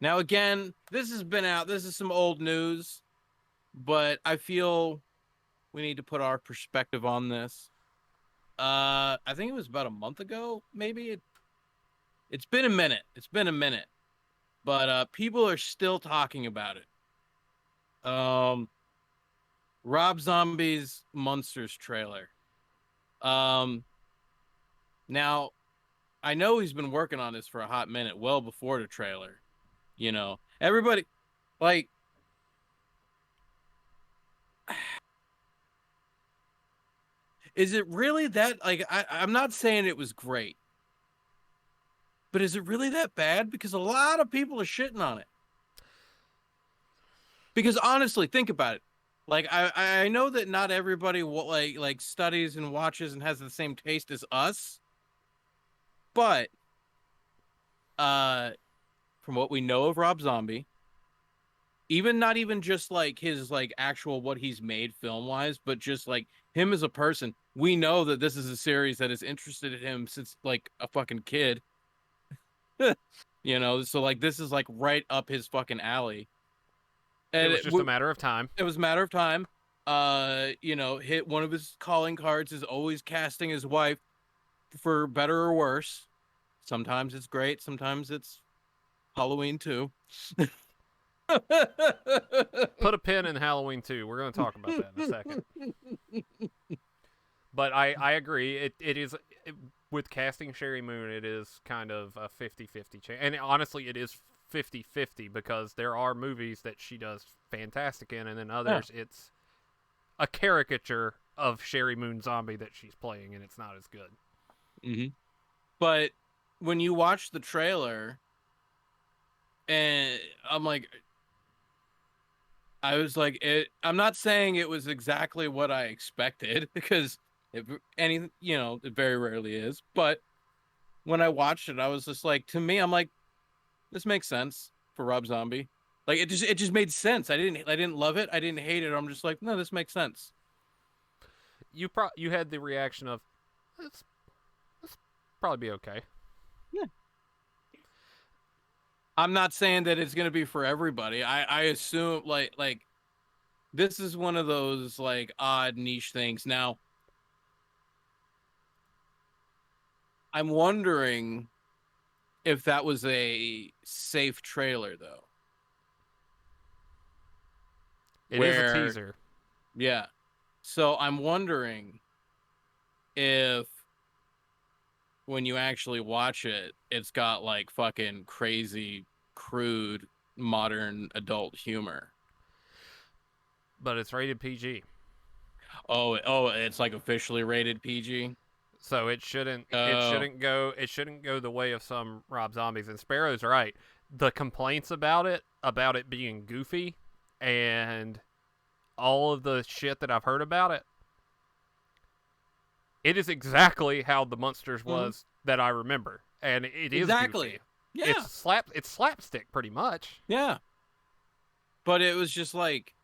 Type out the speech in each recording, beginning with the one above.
Now, again, this has been out. This is some old news, but I feel we need to put our perspective on this. I think it was about a month ago, maybe. It's been a minute. It's been a minute, but people are still talking about it. Um, Rob Zombie's Munsters trailer. Um, Now I know he's been working on this for a hot minute, well before the trailer. Everybody like is it really that like I'm not saying it was great, but is it really that bad? Because a lot of people are shitting on it. Because honestly, think about it. Like I know that not everybody like studies and watches and has the same taste as us, but uh from what we know of Rob Zombie, even not even just like his like actual what he's made film wise, but just like him as a person, we know that this is a series that has interested in him since like a fucking kid. So like this is like right up his fucking alley. It And was just a matter of time. it was a matter of time. Hit one of his calling cards is always casting his wife for better or worse. Sometimes it's great, sometimes it's Halloween too. Put a pin in Halloween 2. We're going to talk about that in a second. But I agree. With casting Sherry Moon, it is kind of a 50-50 chance. And honestly, it is 50-50 because there are movies that she does fantastic in, and then Yeah. others it's a caricature of Sherry Moon Zombie that she's playing, and it's not as good. Mm-hmm. But when you watch the trailer, and I'm like, I'm not saying it was exactly what I expected because it very rarely is. But when I watched it, I was just like, to me, I'm like, this makes sense for Rob Zombie. Like it just made sense. I didn't love it. I didn't hate it. I'm just like, no, this makes sense. You had the reaction of, it's probably be okay. Yeah. I'm not saying that it's gonna be for everybody. I assume like this is one of those like odd niche things. Now, I'm wondering if that was a safe trailer though. It is a Where teaser. Yeah. So I'm wondering if when you actually watch it, it's got like fucking crazy, crude, modern adult humor. But it's rated PG. Oh, it's like officially rated PG. So it shouldn't Oh, go the way of some Rob Zombies. And Sparrow's right. The complaints about it being goofy, and all of the shit that I've heard about it, it is exactly how the Munsters mhm. was that I remember, and it is goofy. Exactly. Yeah, It's slapstick pretty much. yeah. But it was just like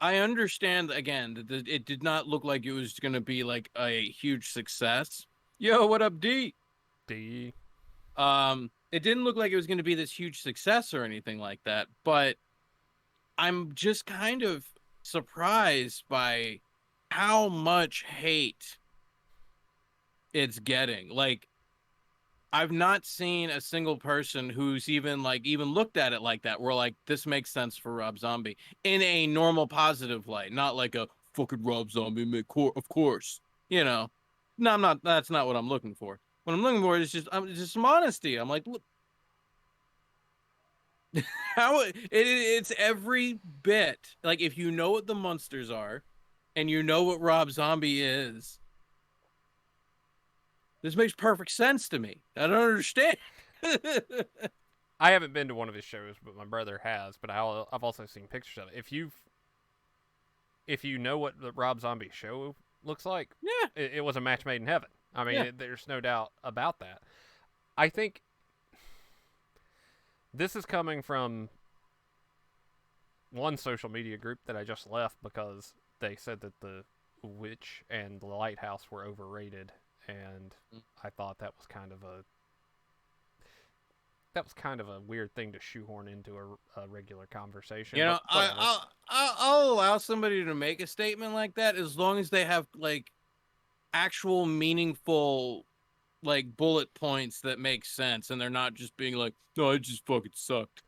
I understand again that it did not look like it was going to be like a huge success. Yo, what up, D? D. It didn't look like it was going to be this huge success or anything like that, but I'm just kind of surprised by how much hate it's getting. Like, I've not seen a single person who's even looked at it like that. Where like this makes sense for Rob Zombie in a normal positive light, not like a fucking Rob Zombie. Of course, you know. No, I'm not. That's not what I'm looking for. What I'm looking for is just some honesty. I'm like, look, it's every bit like if you know what the Munsters are, and you know what Rob Zombie is. This makes perfect sense to me. I don't understand. I haven't been to one of his shows, but my brother has. But I've also seen pictures of it. If you know what the Rob Zombie show looks like, Yeah, it was a match made in heaven. I mean, yeah. there's no doubt about that. I think this is coming from one social media group that I just left because they said that the Witch and the Lighthouse were overrated, and I thought that was kind of a that was kind of a weird thing to shoehorn into a regular conversation. You But know, whatever. I'll allow somebody to make a statement like that as long as they have like actual meaningful like bullet points that make sense, and they're not just being like, "No, it just fucking sucked."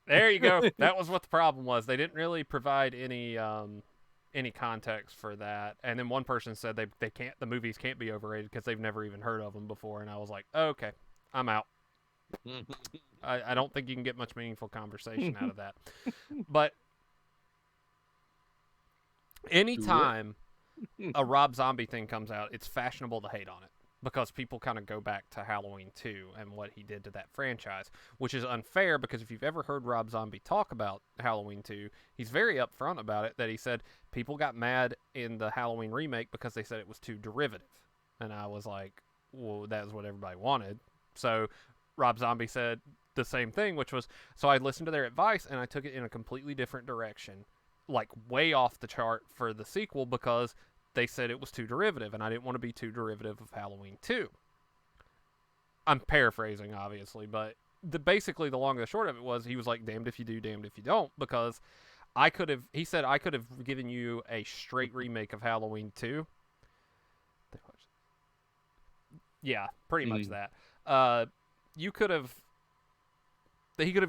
There you go. That was what the problem was. They didn't really provide any context for that. And then one person said they can't the movies can't be overrated because they've never even heard of them before. And I was like, okay, I'm out. I don't think you can get much meaningful conversation out of that. But anytime a Rob Zombie thing comes out, it's fashionable to hate on it because people kind of go back to Halloween 2 and what he did to that franchise, which is unfair because if you've ever heard Rob Zombie talk about Halloween 2, he's very upfront about it, that he said people got mad in the Halloween remake because they said it was too derivative. And I was like, well, that was what everybody wanted. So Rob Zombie said the same thing, which was, so I listened to their advice and I took it in a completely different direction, like way off the chart for the sequel because they said it was too derivative, and I didn't want to be too derivative of Halloween 2. I'm paraphrasing, obviously, but basically the long and the short of it was he was like, damned if you do, damned if you don't, because he said I could have given you a straight remake of Halloween 2. Yeah, pretty much that. He could have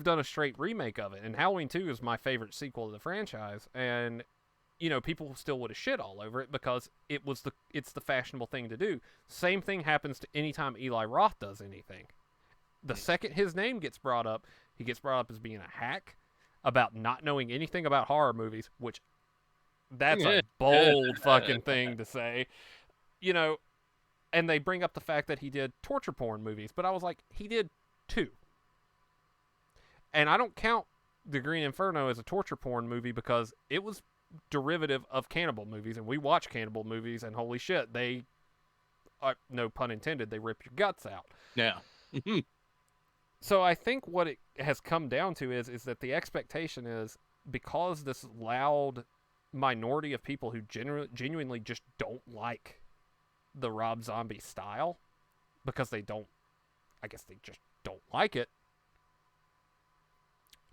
done a straight remake of it, and Halloween 2 is my favorite sequel to the franchise, and people still would have shit all over it because it's the fashionable thing to do. Same thing happens to any time Eli Roth does anything. The second his name gets brought up, he gets brought up as being a hack, about not knowing anything about horror movies, which that's a bold fucking thing to say. And they bring up the fact that he did torture porn movies, but I was like, he did 2. And I don't count The Green Inferno as a torture porn movie because it was derivative of cannibal movies, and we watch cannibal movies, and holy shit, they no pun intended, they rip your guts out. Yeah. So I think what it has come down to is that the expectation is, because this loud minority of people who genuinely just don't like the Rob Zombie style, because I guess they just don't like it.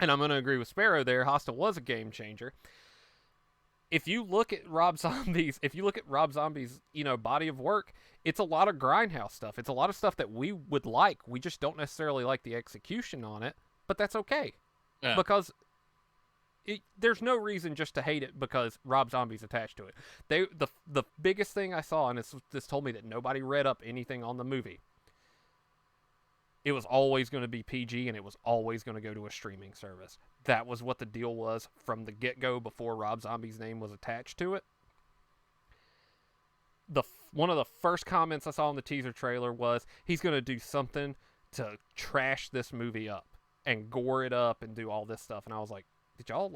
And I'm going to agree with Sparrow there, Hostel was a game changer. If you look at Rob Zombie's, body of work, it's a lot of grindhouse stuff. It's a lot of stuff that we would like. We just don't necessarily like the execution on it, but that's okay. Yeah. Because there's no reason just to hate it because Rob Zombie's attached to it. The biggest thing I saw, and this told me that nobody read up anything on the movie, it was always going to be PG and it was always going to go to a streaming service. That was what the deal was from the get-go before Rob Zombie's name was attached to it. One of the first comments I saw in the teaser trailer was he's going to do something to trash this movie up and gore it up and do all this stuff. And I was like, did y'all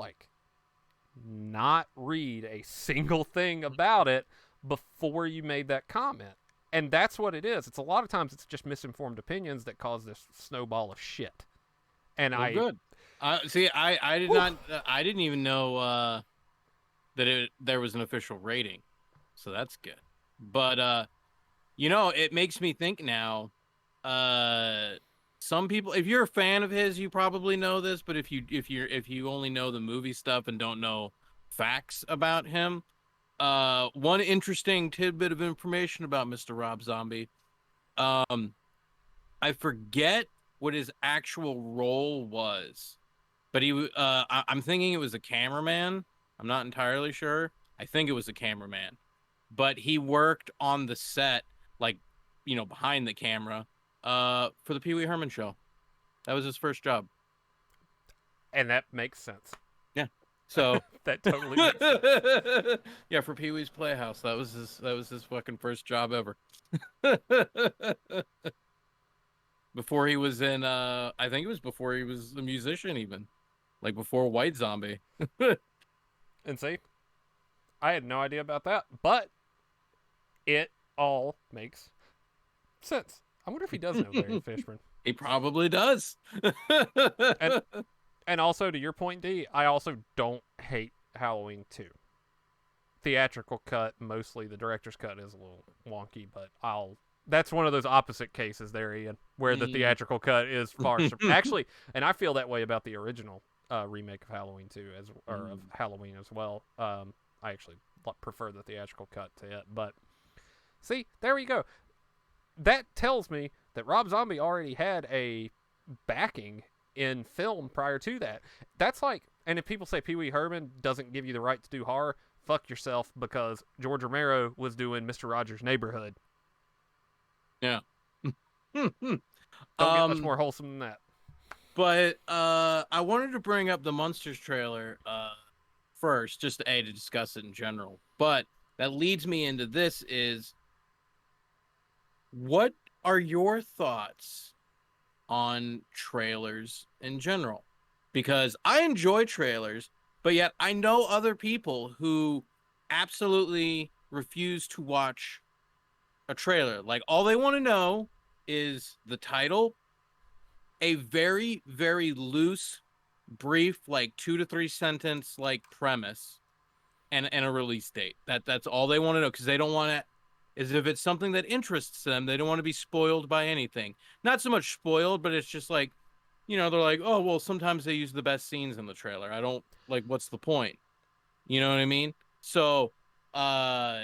not read a single thing about it before you made that comment? And that's what it is. It's a lot of times it's just misinformed opinions that cause this snowball of shit. And good. See, I did not. I didn't even know that there was an official rating, so that's good. But it makes me think now. Some people, if you're a fan of his, you probably know this. But if you only know the movie stuff and don't know facts about him. One interesting tidbit of information about Mr. Rob Zombie. I forget what his actual role was, but I'm thinking it was a cameraman. I'm not entirely sure. I think it was a cameraman, but he worked on the set, behind the camera, for the Pee Wee Herman show. That was his first job. And that makes sense. Yeah. So that totally makes sense. Yeah, for Pee Wee's Playhouse, that was his fucking first job ever. Before he was in I think it was before he was a musician, even before White Zombie. And see, I had no idea about that, but it all makes sense. I wonder if he does know Barry Fishburne. He probably does. And also, to your point, D, I also don't hate Halloween 2. Theatrical cut, mostly the director's cut is a little wonky, but I'll That's one of those opposite cases there, Ian, where the Mm. theatrical cut is actually, and I feel that way about the original remake of Halloween too, or of Mm. Halloween as well. I actually prefer the theatrical cut to it, but see, there we go. That tells me that Rob Zombie already had a backing in film prior to that. That's like, and if people say Pee Wee Herman doesn't give you the right to do horror, fuck yourself, because George Romero was doing Mr. Rogers' Neighborhood. Yeah. Don't get much um, more wholesome than that. but I wanted to bring up the Munsters trailer first, just to discuss it in general. But that leads me into this: is what are your thoughts on trailers in general? Because I enjoy trailers, but yet I know other people who absolutely refuse to watch a trailer. Like, all they want to know is the title, a very, very loose, brief, like 2 to 3 sentence like premise, and a release date. That's all they want to know, because they don't want to. Is if it's something that interests them, they don't want to be spoiled by anything. Not so much spoiled, but it's just like, they're like, oh well, sometimes they use the best scenes in the trailer. I don't like. What's the point? You know what I mean? So, uh,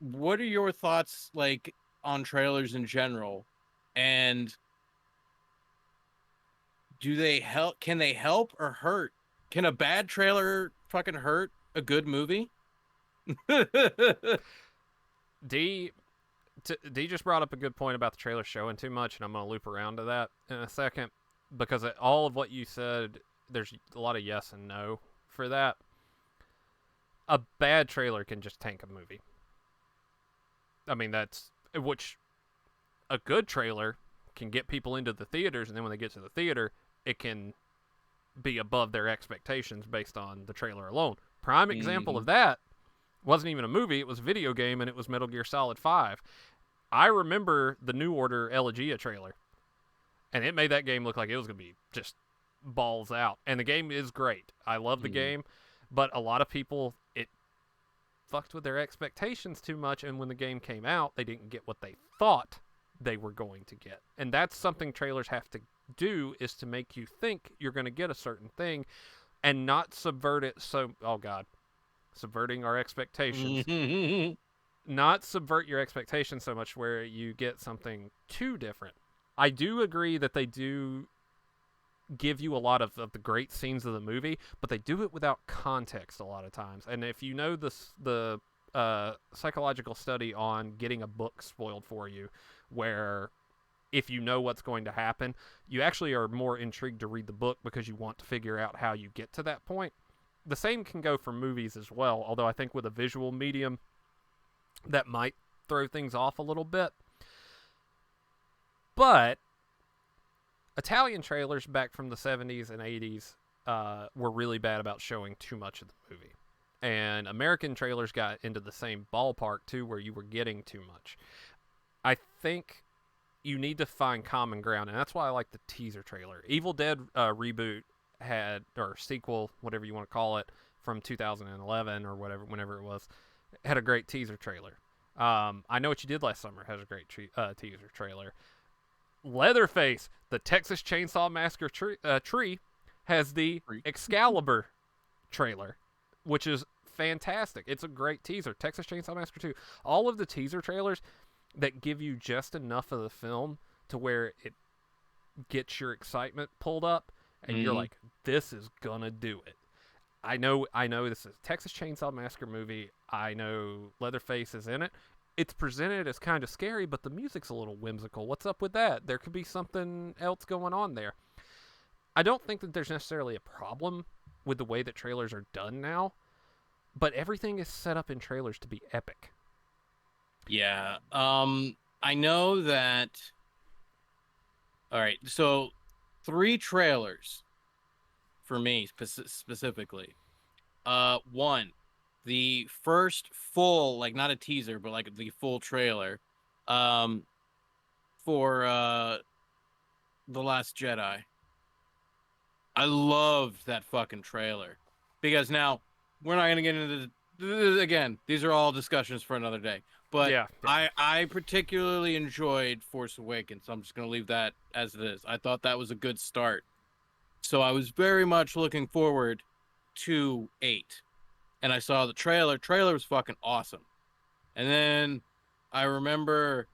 what are your thoughts like on trailers in general? And do they help? Can they help or hurt? Can a bad trailer fucking hurt a good movie? D D just brought up a good point about the trailer showing too much, and I'm going to loop around to that in a second, because all of what you said, there's a lot of yes and no for that. A bad trailer can just tank a movie. I mean, that's which a good trailer can get people into the theaters, and then when they get to the theater, it can be above their expectations based on the trailer alone. Prime example of that wasn't even a movie, it was a video game, and it was Metal Gear Solid 5. I remember the New Order Elegia trailer, and it made that game look like it was going to be just balls out. And the game is great. I love the game, but a lot of people, it fucked with their expectations too much, and when the game came out, they didn't get what they thought they were going to get. And that's something trailers have to do, is to make you think you're going to get a certain thing and not subvert it so, oh God, subverting our expectations. Not subvert your expectations so much where you get something too different. I do agree that they do give you a lot of the great scenes of the movie, but they do it without context a lot of times. And if you know the psychological study on getting a book spoiled for you, where if you know what's going to happen, you actually are more intrigued to read the book because you want to figure out how you get to that point. The same can go for movies as well, although I think with a visual medium, that might throw things off a little bit. But Italian trailers back from the 70s and 80s were really bad about showing too much of the movie. And American trailers got into the same ballpark, too, where you were getting too much. I think you need to find common ground, and that's why I like the teaser trailer. Evil Dead reboot had, or sequel, whatever you want to call it, from 2011 or whatever, whenever it was, had a great teaser trailer. I Know What You Did Last Summer has a great teaser trailer. Leatherface, the Texas Chainsaw Massacre tree, has the Excalibur trailer, which is fantastic. It's a great teaser. Texas Chainsaw Massacre 2. All of the teaser trailers that give you just enough of the film to where it gets your excitement pulled up, and you're like, this is gonna do it. I know this is a Texas Chainsaw Massacre movie. I know Leatherface is in it. It's presented as kind of scary, but the music's a little whimsical. What's up with that? There could be something else going on there. I don't think that there's necessarily a problem with the way that trailers are done now, but everything is set up in trailers to be epic. Yeah. I know that. All right. So 3 trailers for me specifically. One, the first full, like, not a teaser, but like the full trailer, for The Last Jedi. I loved that fucking trailer, because now we're not gonna get into again. These are all discussions for another day. But Yeah, yeah. I particularly enjoyed Force Awakens. I'm just gonna leave that as it is. I thought that was a good start. So I was very much looking forward to 8. And I saw the trailer. Trailer was fucking awesome. And then I remember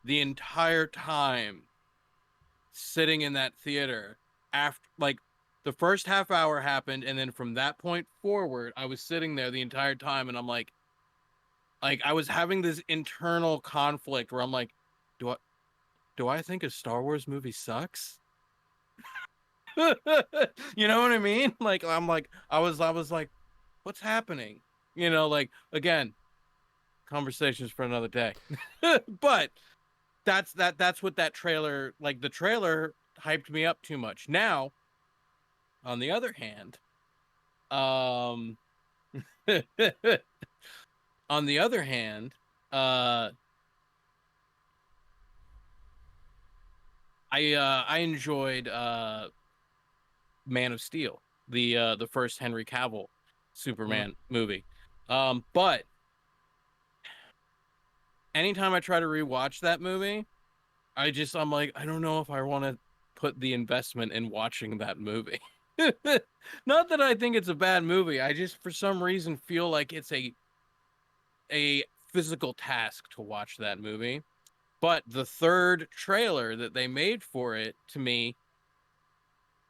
the entire time sitting in that theater after, like, the first half hour happened, and then from that point forward, I was sitting there the entire time, and I'm like I was having this internal conflict where I'm like, do I do I think a Star Wars movie sucks? You know what I mean? Like I was like, what's happening? Like, again, conversations for another day. But that's what that trailer, like, the trailer hyped me up too much. Now, on the other hand, um on the other hand, uh I enjoyed Man of Steel, the first Henry Cavill Mm. Superman movie. But anytime I try to rewatch that movie, I'm like, I don't know if I want to put the investment in watching that movie. Not that I think it's a bad movie. I just, for some reason, feel like it's a physical task to watch that movie. But the third trailer that they made for it, to me,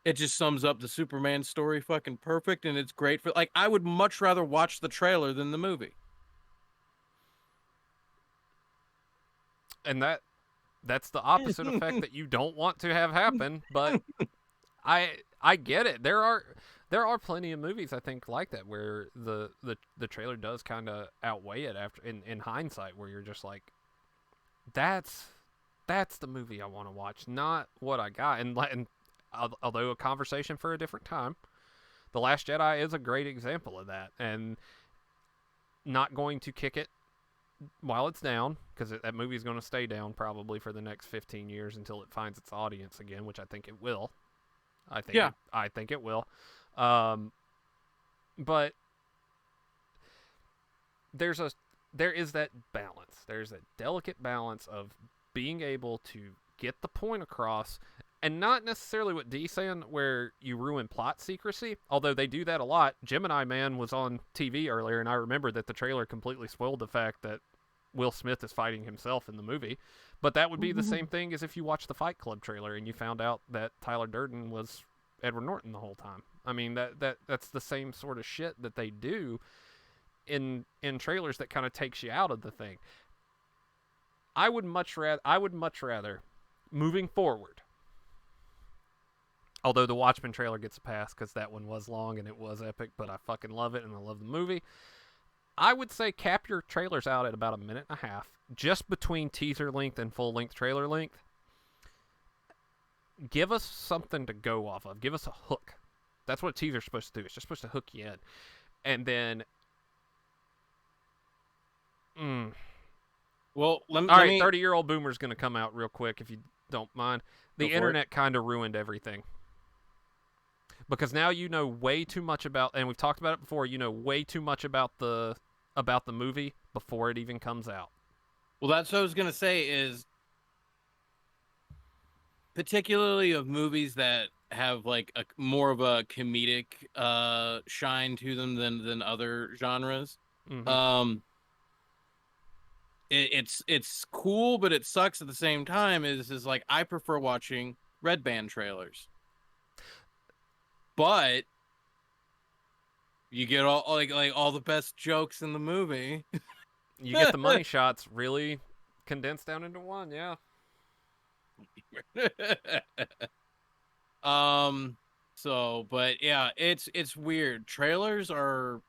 it just sums up the Superman story fucking perfect, and it's great for, like, I would much rather watch the trailer than the movie. And that's the opposite effect that you don't want to have happen, but I get it. There are plenty of movies I think like that where the trailer does kind of outweigh it after in hindsight, where you're just like, that's the movie I want to watch, not what I got. And although a conversation for a different time, The Last Jedi is a great example of that, and not going to kick it while it's down, because that movie is going to stay down probably for the next 15 years until it finds its audience again, which I think it will. Yeah. I think it will. Um, but there's a there is that balance. There's that delicate balance of being able to get the point across, and not necessarily what D's saying, where you ruin plot secrecy. Although they do that a lot. Gemini Man was on TV earlier, and I remember that the trailer completely spoiled the fact that Will Smith is fighting himself in the movie. But that would be the same thing as if you watched the Fight Club trailer and you found out that Tyler Durden was Edward Norton the whole time. I mean, that's the same sort of shit that they do in trailers that kind of takes you out of the thing. I would much rather moving forward. Although the Watchmen trailer gets a pass because that one was long and it was epic, but I fucking love it and I love the movie. I would say cap your trailers out at about a minute and a half, just between teaser length and full length trailer length. Give us something to go off of. Give us a hook. That's what a teaser's supposed to do. It's just supposed to hook you in. And then... Well, all right, 30-year-old boomer's going to come out real quick if you don't mind. The internet kind of ruined everything. Because now you know way too much about, and we've talked about it before, you know way too much about the movie before it even comes out. Well, that's what I was going to say, is particularly of movies that have like a more of a comedic shine to them than other genres. Mm-hmm. It's cool, but it sucks at the same time. Is like, I prefer watching Red Band trailers, but you get all like all the best jokes in the movie. You get the money shots really condensed down into one, yeah. So, but yeah, it's weird. Trailers are,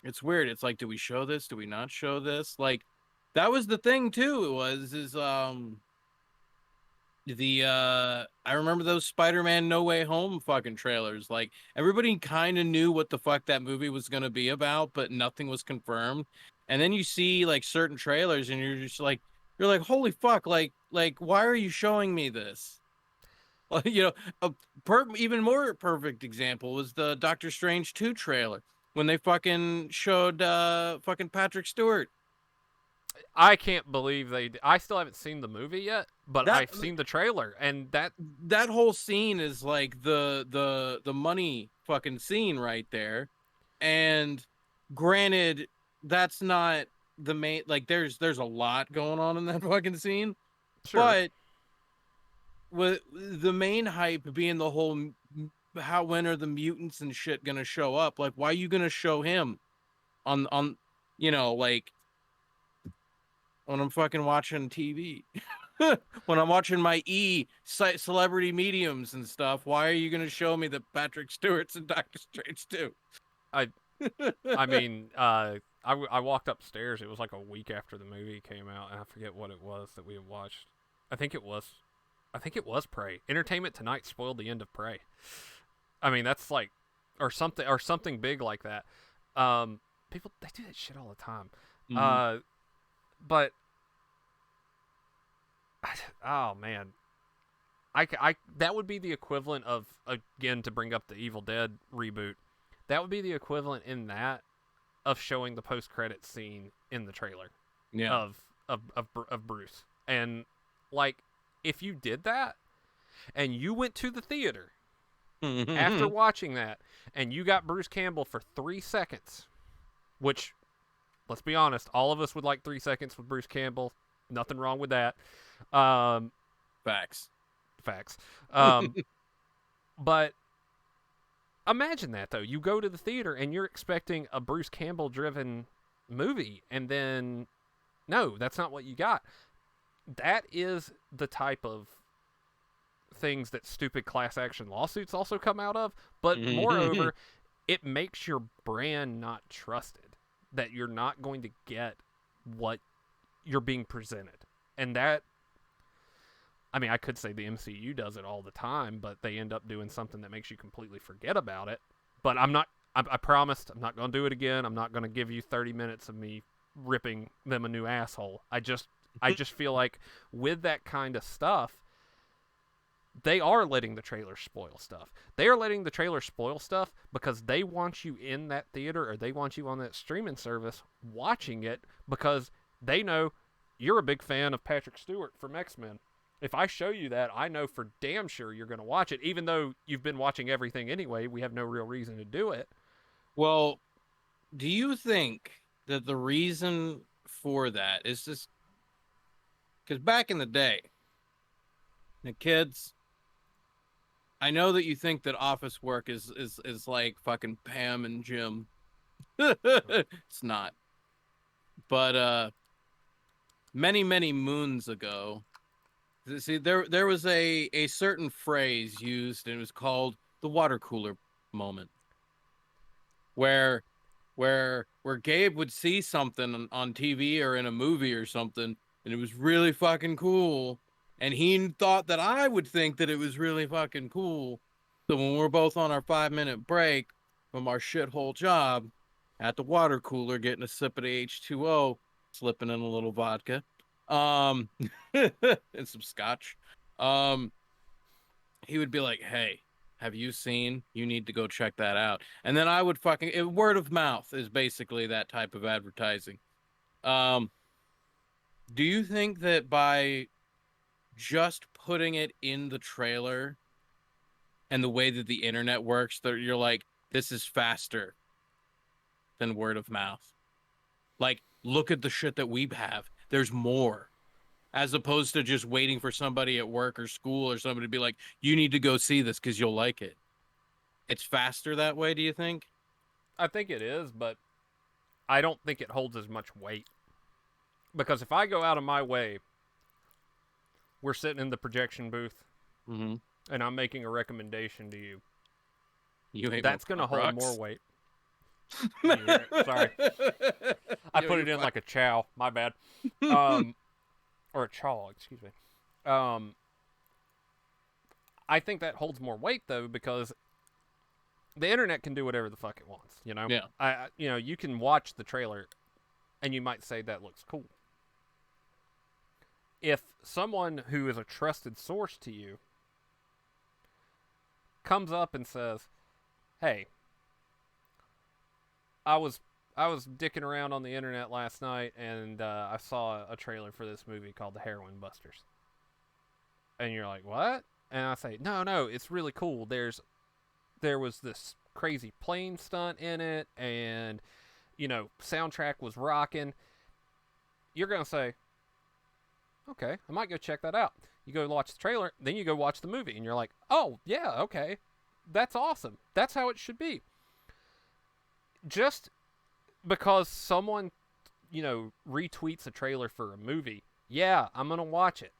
it's weird. It's like, do we show this? Do we not show this? Like, that was the thing too. I remember those Spider-Man No Way Home fucking trailers. Like, everybody kind of knew what the fuck that movie was going to be about, but nothing was confirmed. And then you see like certain trailers and you're like, holy fuck, like why are you showing me this? Like, a even more perfect example was the Doctor Strange 2 trailer when they fucking showed fucking Patrick Stewart. I can't believe I still haven't seen the movie yet, but That I've seen the trailer, and that that whole scene is like the money fucking scene right there. And granted, that's not the main, like there's a lot going on in that fucking scene, sure. but with the main hype being the whole how when are the mutants and shit gonna show up? Like, why are you gonna show him on like when I'm fucking watching TV? When I'm watching my celebrity mediums and stuff, why are you gonna show me that Patrick Stewart's in Doctor Strange too? I I mean, I walked upstairs. It was like a week after the movie came out, and I forget what it was that we had watched. I think it was, I think it was Prey. Entertainment Tonight spoiled the end of Prey. I mean, that's like, or something big like that. People they do that shit all the time. Mhm. Uh, but oh man, I that would be the equivalent of, again, to bring up the Evil Dead reboot. That would be the equivalent in that of showing the post credit scene in the trailer Yeah. of Bruce. And like, if you did that and you went to the theater after watching that and you got Bruce Campbell for 3 seconds, which, let's be honest, all of us would like 3 seconds with Bruce Campbell. Nothing wrong with that. Um, Facts. Facts. But imagine that, though. You go to the theater and you're expecting a Bruce Campbell driven movie, and then no, that's not what you got. That is the type of things that stupid class action lawsuits also come out of. But moreover, it makes your brand not trusted, that you're not going to get what you're being presented. And that, I mean, I could say the MCU does it all the time, but they end up doing something that makes you completely forget about it. But I'm not, I promised I'm not going to do it again. I'm not going to give you 30 minutes of me ripping them a new asshole. I just feel like with that kind of stuff, they are letting the trailer spoil stuff. They are letting the trailer spoil stuff because they want you in that theater, or they want you on that streaming service watching it, because they know you're a big fan of Patrick Stewart from X-Men. If I show you that, I know for damn sure you're going to watch it, even though you've been watching everything anyway. We have no real reason to do it. Well, do you think that the reason for that is just because back in the day, the kids, I know that you think that office work is like fucking Pam and Jim. It's not. But many moons ago, see, there was a certain phrase used, and it was called the water cooler moment, where where Gabe would see something on TV or in a movie or something, and it was really fucking cool, and he thought that I would think that it was really fucking cool. So when we're both on our 5 minute break from our shithole job at the water cooler, getting a sip of the H2O, slipping in a little vodka, um, and some scotch, um, he would be like, "Hey, have you seen? You need to go check that out." And then I would word of mouth is basically that type of advertising. Um, do you think that by just putting it in the trailer and the way that the internet works, that you're like, this is faster than word of mouth? Like, look at the shit that we have. There's more. As opposed to just waiting for somebody at work or school or somebody to be like, you need to go see this because you'll like it. It's faster that way, do you think? I think it is, but I don't think it holds as much weight. Because if I go out of my way, we're sitting in the projection booth, Mm-hmm. and I'm making a recommendation to you, You hate that's going to hold rocks? more weight. Sorry. I put it in like a chow. My bad. Or a chaw, excuse me. I think that holds more weight, though, because the internet can do whatever the fuck it wants, you know? Yeah. You can watch the trailer, and you might say that looks cool. If someone who is a trusted source to you comes up and says, "Hey, I I was dicking around on the internet last night, and I saw a trailer for this movie called The Heroin Busters. And you're like, what? And I say, no, it's really cool. There was this crazy plane stunt in it, and soundtrack was rocking. You're gonna say, okay, I might go check that out. You go watch the trailer, then you go watch the movie, and you're like, oh yeah, okay, that's awesome. That's how it should be. Just because someone, retweets a trailer for a movie, yeah, I'm gonna watch it.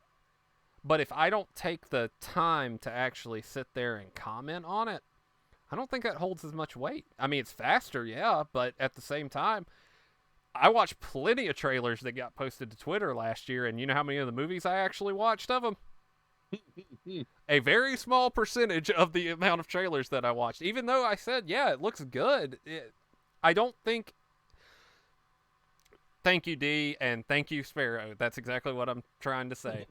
But if I don't take the time to actually sit there and comment on it, I don't think that holds as much weight. I mean, it's faster, yeah, but at the same time, I watched plenty of trailers that got posted to Twitter last year, and you know how many of the movies I actually watched of them? A very small percentage of the amount of trailers that I watched. Even though I said, yeah, it looks good, I don't think... Thank you, D, and thank you, Sparrow. That's exactly what I'm trying to say.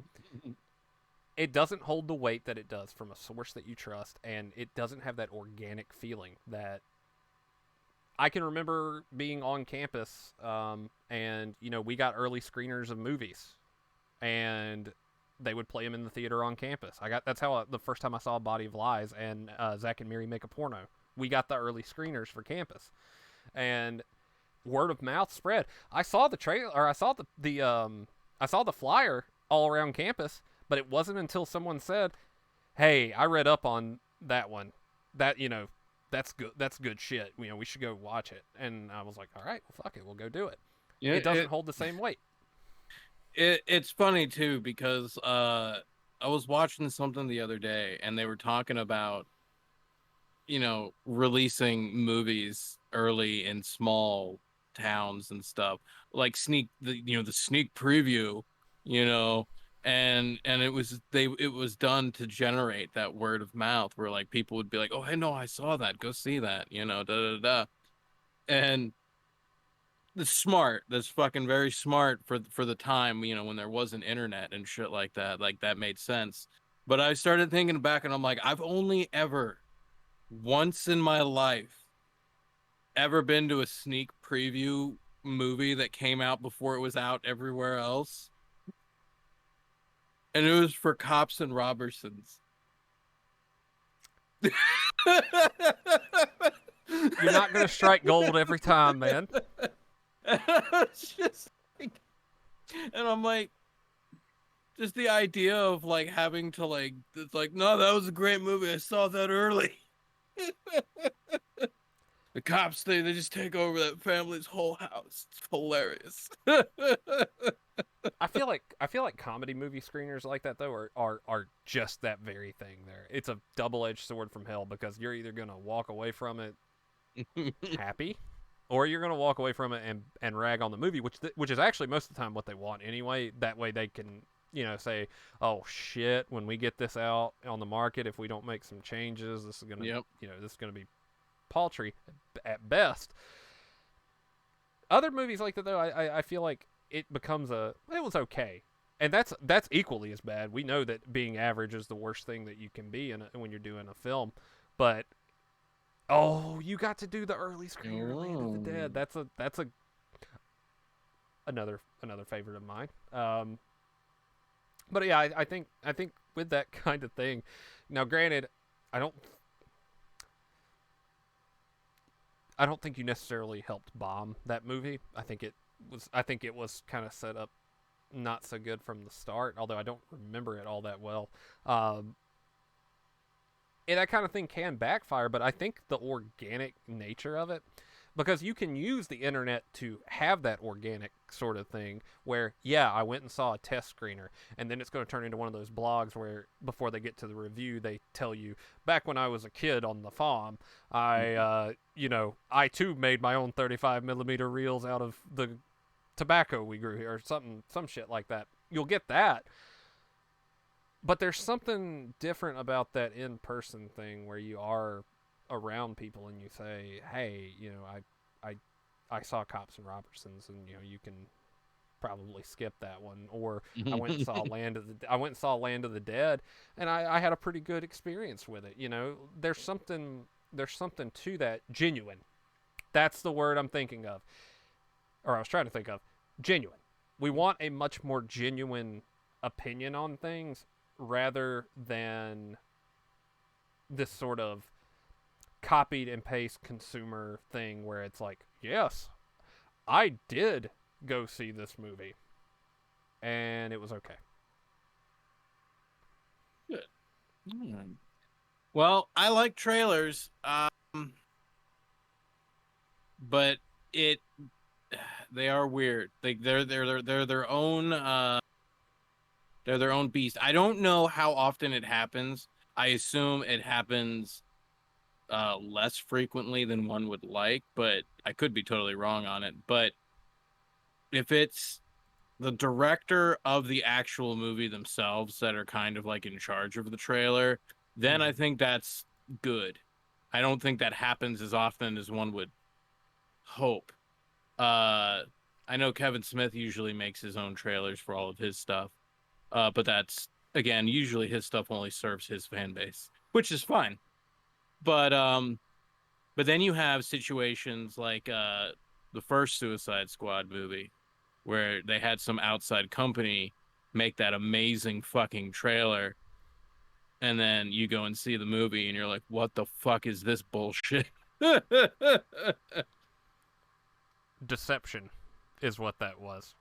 It doesn't hold the weight that it does from a source that you trust, and it doesn't have that organic feeling that I can remember being on campus, and we got early screeners of movies, and they would play them in the theater on campus. That's how the first time I saw Body of Lies and Zach and Miri Make a Porno. We got the early screeners for campus, and word of mouth spread. I saw the trailer, or I saw I saw the flyer all around campus. But it wasn't until someone said, hey, I read up on that one. That's good. That's good shit. We should go watch it. And I was like, all right, well, fuck it. We'll go do it. Yeah, it doesn't hold the same weight. It's funny, too, because I was watching something the other day, and they were talking about, releasing movies early in small towns and stuff. Like the sneak preview, and it was done to generate that word of mouth where like people would be like, oh, hey, no, I saw that, go see that, da da da. And it's smart. That's fucking very smart for the time, when there wasn't internet and shit like that made sense. But I started thinking back, and I'm like, I've only ever once in my life ever been to a sneak preview movie that came out before it was out everywhere else. And it was for Cops and Robertsons. You're not going to strike gold every time, man. It's just like, and I'm like, just the idea of like having to like, it's like, no, that was a great movie. I saw that early. The cops, they just take over that family's whole house. It's hilarious. I feel like comedy movie screeners like that though are just that very thing. There, it's a double-edged sword from hell, because you're either gonna walk away from it happy, or you're gonna walk away from it and rag on the movie, which is actually most of the time what they want anyway. That way they can say, oh shit, when we get this out on the market, if we don't make some changes, this is gonna this is gonna be paltry at best. Other movies like that though, I feel like it becomes it was okay, and that's equally as bad. We know that being average is the worst thing that you can be when you're doing a film, but you got to do the early screener Land of the Dead. That's another favorite of mine. But yeah, I think with that kind of thing, now granted, I don't think you necessarily helped bomb that movie. I think it was kind of set up not so good from the start, although I don't remember it all that well. And that kind of thing can backfire, but I think the organic nature of it, because you can use the internet to have that organic sort of thing where, yeah, I went and saw a test screener, and then it's going to turn into one of those blogs where before they get to the review, they tell you, back when I was a kid on the farm, I too made my own 35 millimeter reels out of the tobacco we grew here, or some shit like that. You'll get that. But there's something different about that in-person thing where you are around people and you say, hey, I saw Cops and Robertsons, and you can probably skip that one. Or I went and saw Land of the Dead, and I had a pretty good experience with it. There's something to that, genuine. That's the word I'm thinking of, or I was trying to think of. Genuine. We want a much more genuine opinion on things rather than this sort of copied and paste consumer thing where it's like, yes, I did go see this movie and it was okay. Good. Hmm. Well, I like trailers, but it they are weird. They're their own they're their own beast. I don't know how often it happens. I assume it happens less frequently than one would like, but I could be totally wrong on it. But if it's the director of the actual movie themselves that are kind of like in charge of the trailer, then I Mm-hmm. think that's good. I don't think that happens as often as one would hope. Uh, I know Kevin Smith usually makes his own trailers for all of his stuff, but that's again usually his stuff only serves his fan base, which is fine. But but then you have situations like the first Suicide Squad movie where they had some outside company make that amazing fucking trailer, and then you go and see the movie and you're like, what the fuck is this bullshit? Deception is what that was.